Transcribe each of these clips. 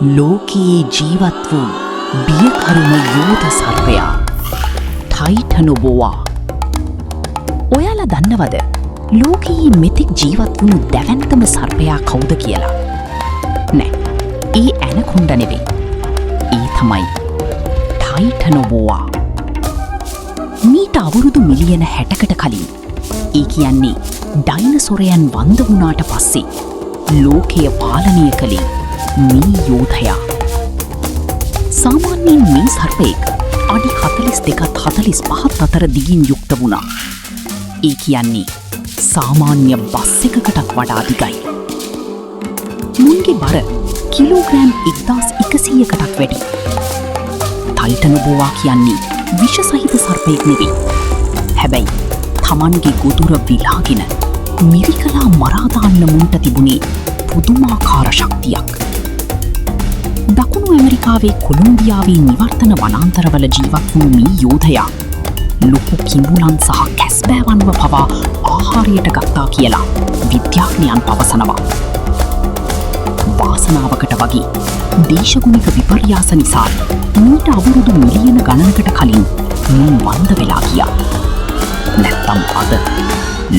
ලෝකයේ ජීවත් වූ බියකරුම යෝධ සර්පයා ටයිටනොබෝවා. ඔයාලා දන්නවද ලෝකයේ මෙතෙක් ජීවත් වුණු දැවැන්තම සර්පයා කවුද කියලා? නෑ, ඒ ඇනකොන්ඩ නෙවෙයි. ඒ තමයි ටයිටනොබෝවා. මීට අවුරුදු මිලියන 60කට කලින්, ඒ කියන්නේ ඩයිනසොරයන් වන්ද වුණාට පස්සේ ලෝකය පාලනය කළේ මේ යෝධයා. සාමාන්‍යයෙන් මේ සර්පයෙක් අඩි 42-45 අතර දිගින් යුක්ත වුණා. ඒ කියන්නේ සාමාන්‍ය බස් එකකටත් වඩා දිගයි. මුන්ගේ බර කිලෝග්‍රෑම් 1100කටත් වැඩි. ටයිටනොබෝවා කියන්නේ විෂ සහිත සර්පයෙක් නෙවෙයි. හැබැයි තමන්ගේ ගොදුර විලාගෙන මිරිකලා මරාදාන්න මුන්ට තිබුණේ පුදුමාකාර ශක්තියක්. දකුණු ඇමරිකාවේ කොලොම්බියාවේ නිවර්තන වනාන්තරවල ජීවත් වුණු මේ යෝධයා ලොකු කිඹුලන් සහ කැස්බෑවන්ව පවා ආහාරයට ගත්තා කියලා විද්‍යාඥයන් පවසනවා. වාසනාවකට වගේ දේශගුණික විපර්යාස නිසා මීට අවුරුදු මිලියන ගණනකට කලින් මුන් වන්ද වෙලා ගියා. නැත්තම් අද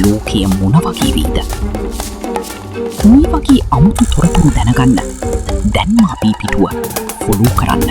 ලෝකය මොන වගේ වෙයිද? මේ වගේ අමුතු තොරතුරු දැනගන්න දැන්ම අපේ පිටුව ෆොලෝ කරන්න.